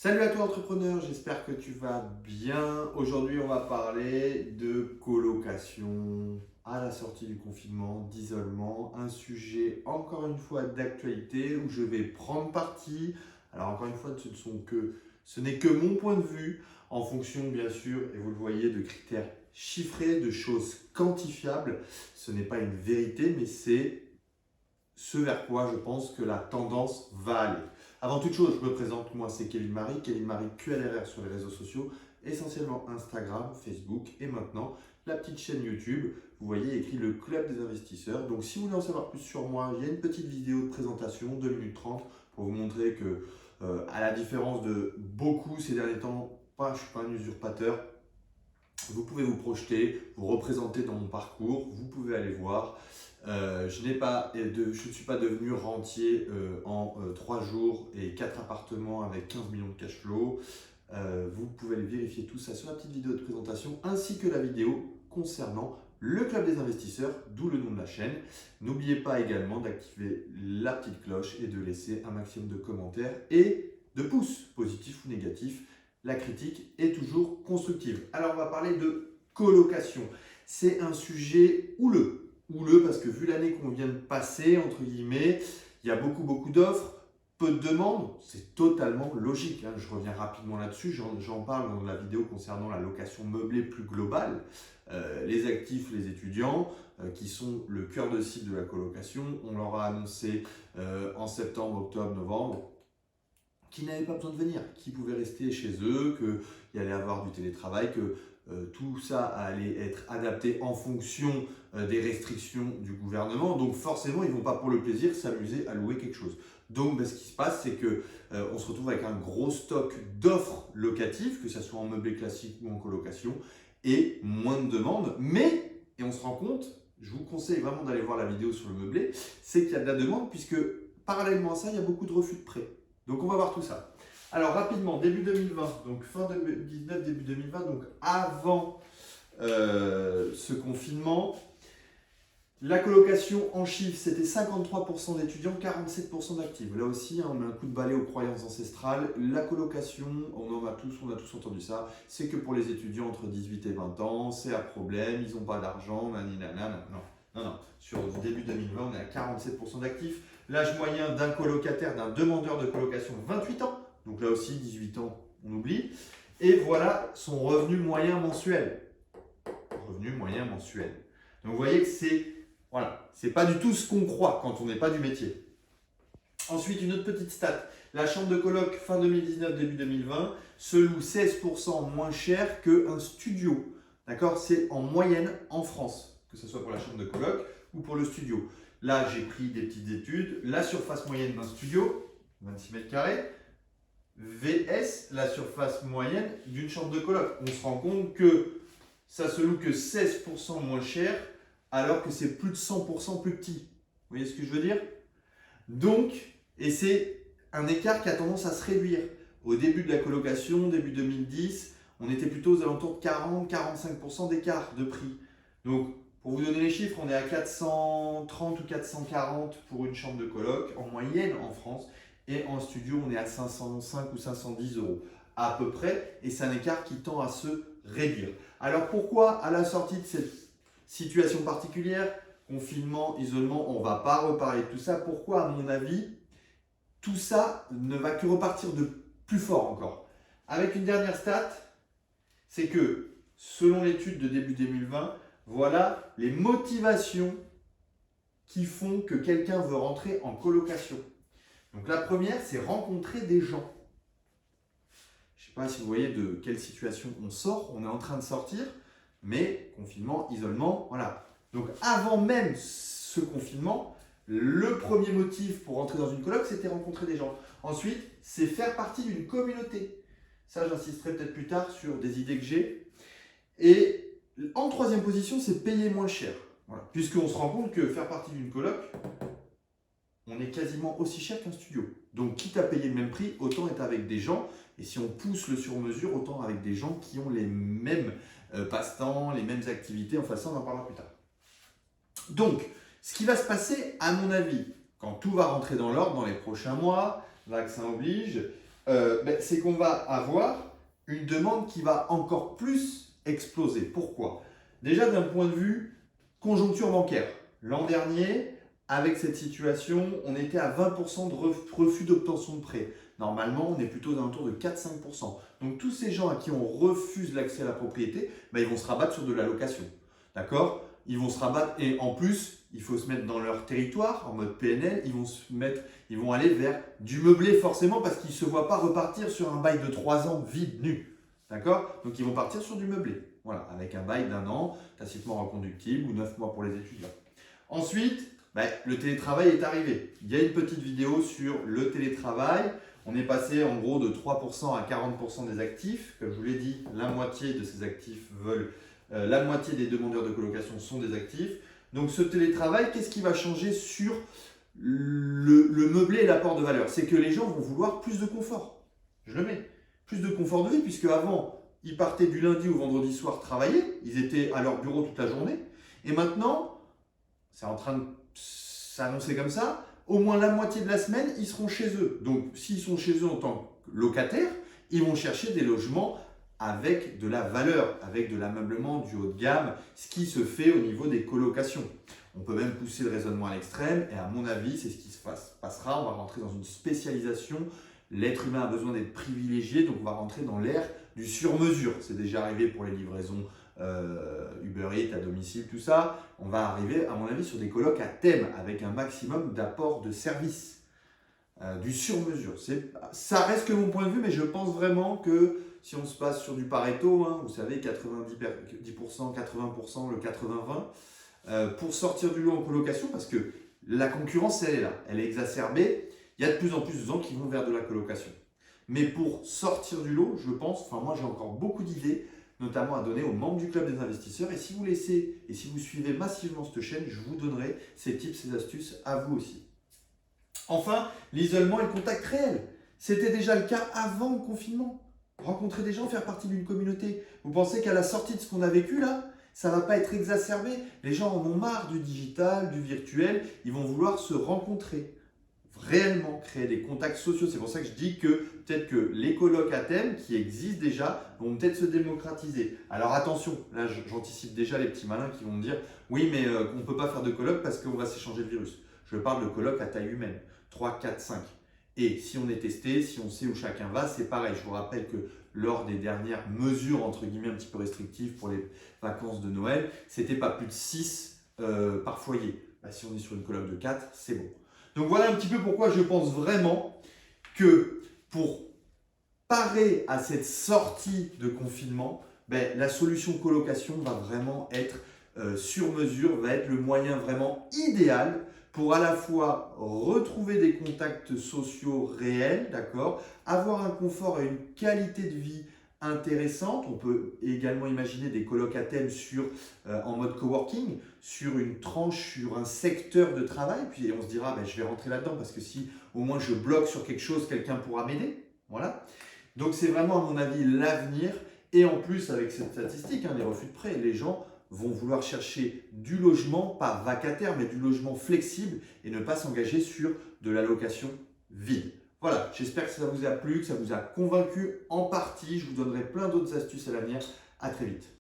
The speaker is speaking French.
Salut à toi entrepreneur, j'espère que tu vas bien. Aujourd'hui, on va parler de colocation à la sortie du confinement, d'isolement, un sujet encore une fois d'actualité où je vais prendre parti. Alors encore une fois, ce n'est que mon point de vue en fonction bien sûr, et vous le voyez, de critères chiffrés, de choses quantifiables. Ce n'est pas une vérité, mais c'est ce vers quoi je pense que la tendance va aller. Avant toute chose, je me présente, moi c'est Kevin Marie QLRR sur les réseaux sociaux, essentiellement Instagram, Facebook et maintenant la petite chaîne YouTube. Vous voyez écrit le Club des investisseurs. Donc si vous voulez en savoir plus sur moi, il y a une petite vidéo de présentation, 2 minutes 30, pour vous montrer que, à la différence de beaucoup ces derniers temps, je ne suis pas un usurpateur, vous pouvez vous projeter, vous représenter dans mon parcours, vous pouvez aller voir. Je ne suis pas devenu rentier en 3 jours et 4 appartements avec 15 millions de cash flow. Vous pouvez aller vérifier tout ça sur la petite vidéo de présentation ainsi que la vidéo concernant le club des investisseurs, d'où le nom de la chaîne. N'oubliez pas également d'activer la petite cloche et de laisser un maximum de commentaires et de pouces, positifs ou négatifs. La critique est toujours constructive. Alors on va parler de colocation. C'est un sujet houleux. Houleux parce que vu l'année qu'on vient de passer, entre guillemets, il y a beaucoup d'offres, peu de demandes. C'est totalement logique, hein. Je reviens rapidement là-dessus. J'en parle dans la vidéo concernant la location meublée plus globale. Les actifs, les étudiants, qui sont le cœur de cible de la colocation. On leur a annoncé en septembre, octobre, novembre qui n'avaient pas besoin de venir, qui pouvaient rester chez eux, qu'il allait avoir du télétravail, que tout ça allait être adapté en fonction des restrictions du gouvernement. Donc forcément, ils ne vont pas pour le plaisir s'amuser à louer quelque chose. Donc ce qui se passe, c'est qu'on se retrouve avec un gros stock d'offres locatives, que ce soit en meublé classique ou en colocation, et moins de demandes. Mais, et on se rend compte, je vous conseille vraiment d'aller voir la vidéo sur le meublé, c'est qu'il y a de la demande, puisque parallèlement à ça, il y a beaucoup de refus de prêts. Donc on va voir tout ça. Alors rapidement, début 2020, donc fin 2019, début 2020, donc avant ce confinement, la colocation en chiffres, c'était 53% d'étudiants, 47% d'actifs. Là aussi, on met un coup de balai aux croyances ancestrales. La colocation, on a tous entendu ça, c'est que pour les étudiants entre 18 et 20 ans, c'est un problème, ils n'ont pas d'argent, nanana, non. Sur le début 2020, on est à 47% d'actifs. L'âge moyen d'un colocataire, d'un demandeur de colocation, 28 ans. Donc là aussi, 18 ans, on oublie. Et voilà son revenu moyen mensuel. Revenu moyen mensuel. Donc vous voyez que c'est pas du tout ce qu'on croit quand on n'est pas du métier. Ensuite, une autre petite stat. La chambre de coloc fin 2019, début 2020 se loue 16% moins cher qu'un studio. D'accord? C'est en moyenne en France, que ce soit pour la chambre de coloc ou pour le studio. Là, j'ai pris des petites études. La surface moyenne d'un studio, 26 mètres carrés, VS, la surface moyenne d'une chambre de coloc. On se rend compte que ça se loue que 16% moins cher, alors que c'est plus de 100% plus petit. Vous voyez ce que je veux dire? Donc, et c'est un écart qui a tendance à se réduire. Au début de la colocation, début 2010, on était plutôt aux alentours de 40-45% d'écart de prix. Donc, pour vous donner les chiffres, on est à 430 ou 440 pour une chambre de coloc, en moyenne en France. Et en studio, on est à 505 ou 510 euros à peu près. Et c'est un écart qui tend à se réduire. Alors pourquoi, à la sortie de cette situation particulière, confinement, isolement, on ne va pas reparler de tout ça, pourquoi, à mon avis, tout ça ne va que repartir de plus fort encore? Avec une dernière stat, c'est que, selon l'étude de début 2020, voilà les motivations qui font que quelqu'un veut rentrer en colocation. Donc la première, c'est rencontrer des gens. Je ne sais pas si vous voyez de quelle situation on sort, on est en train de sortir, mais confinement, isolement, voilà. Donc avant même ce confinement, le premier motif pour rentrer dans une coloc, c'était rencontrer des gens. Ensuite, c'est faire partie d'une communauté. Ça, j'insisterai peut-être plus tard sur des idées que j'ai. Et en troisième position, c'est payer moins cher. Voilà. Puisqu'on se rend compte que faire partie d'une coloc, on est quasiment aussi cher qu'un studio. Donc, quitte à payer le même prix, autant être avec des gens. Et si on pousse le sur-mesure, autant avec des gens qui ont les mêmes passe-temps, les mêmes activités. Enfin, ça, on en parlera plus tard. Donc, ce qui va se passer, à mon avis, quand tout va rentrer dans l'ordre dans les prochains mois, vaccin oblige, c'est qu'on va avoir une demande qui va encore plus exploser. Pourquoi? Déjà d'un point de vue conjoncture bancaire. L'an dernier, avec cette situation, on était à 20% de refus d'obtention de prêt. Normalement, on est plutôt dans un tour de 4-5%. Donc tous ces gens à qui on refuse l'accès à la propriété, ils vont se rabattre sur de la location. D'accord? Ils vont se rabattre et en plus, il faut se mettre dans leur territoire en mode PNL. Ils vont aller vers du meublé forcément parce qu'ils ne se voient pas repartir sur un bail de 3 ans vide, nu. D'accord? Donc ils vont partir sur du meublé. Voilà, avec un bail d'1 an, tacitement reconductible ou 9 mois pour les étudiants. Ensuite, le télétravail est arrivé. Il y a une petite vidéo sur le télétravail. On est passé en gros de 3% à 40% des actifs. Comme je vous l'ai dit, la moitié de ces actifs la moitié des demandeurs de colocation sont des actifs. Donc ce télétravail, qu'est-ce qui va changer sur le meublé et l'apport de valeur? C'est que les gens vont vouloir plus de confort. Je le mets. Plus de confort de vie, puisque avant, ils partaient du lundi au vendredi soir travailler. Ils étaient à leur bureau toute la journée. Et maintenant, c'est en train de s'annoncer comme ça, au moins la moitié de la semaine, ils seront chez eux. Donc, s'ils sont chez eux en tant que locataires, ils vont chercher des logements avec de la valeur, avec de l'ameublement du haut de gamme, ce qui se fait au niveau des colocations. On peut même pousser le raisonnement à l'extrême et à mon avis, c'est ce qui se passera. On va rentrer dans une spécialisation. L'être humain a besoin d'être privilégié, donc on va rentrer dans l'ère du sur-mesure. C'est déjà arrivé pour les livraisons Uber Eats à domicile, tout ça. On va arriver, à mon avis, sur des colocs à thème avec un maximum d'apport de services. Du sur-mesure. Ça reste que mon point de vue, mais je pense vraiment que si on se passe sur du Pareto, vous savez, 90%, 80%, le 80-20, pour sortir du lot en colocation, parce que la concurrence, elle est là, elle est exacerbée. Il y a de plus en plus de gens qui vont vers de la colocation. Mais pour sortir du lot, je pense, moi j'ai encore beaucoup d'idées, notamment à donner aux membres du club des investisseurs. Et si vous laissez et si vous suivez massivement cette chaîne, je vous donnerai ces tips, ces astuces à vous aussi. Enfin, l'isolement et le contact réel. C'était déjà le cas avant le confinement. Rencontrer des gens, faire partie d'une communauté. Vous pensez qu'à la sortie de ce qu'on a vécu là, ça ne va pas être exacerbé? Les gens en ont marre du digital, du virtuel. Ils vont vouloir se rencontrer, réellement créer des contacts sociaux. C'est pour ça que je dis que peut-être que les colocs à thème qui existent déjà vont peut-être se démocratiser. Alors attention, là j'anticipe déjà les petits malins qui vont me dire oui mais on ne peut pas faire de coloc parce qu'on va s'échanger le virus. Je parle de coloc à taille humaine, 3, 4, 5. Et si on est testé, si on sait où chacun va, c'est pareil. Je vous rappelle que lors des dernières mesures entre guillemets un petit peu restrictives pour les vacances de Noël, c'était pas plus de 6 par foyer. Si on est sur une coloc de 4, c'est bon. Donc voilà un petit peu pourquoi je pense vraiment que pour parer à cette sortie de confinement, la solution colocation va vraiment être sur mesure, va être le moyen vraiment idéal pour à la fois retrouver des contacts sociaux réels, d'accord, avoir un confort et une qualité de vie intéressante. On peut également imaginer des colocs à thème en mode coworking, sur une tranche, sur un secteur de travail, puis on se dira je vais rentrer là-dedans parce que si au moins je bloque sur quelque chose, quelqu'un pourra m'aider. Voilà. Donc c'est vraiment à mon avis l'avenir. Et en plus avec cette statistique, les refus de prêt, les gens vont vouloir chercher du logement, pas vacataire, mais du logement flexible et ne pas s'engager sur de la location vide. Voilà, j'espère que ça vous a plu, que ça vous a convaincu en partie. Je vous donnerai plein d'autres astuces à l'avenir. À très vite.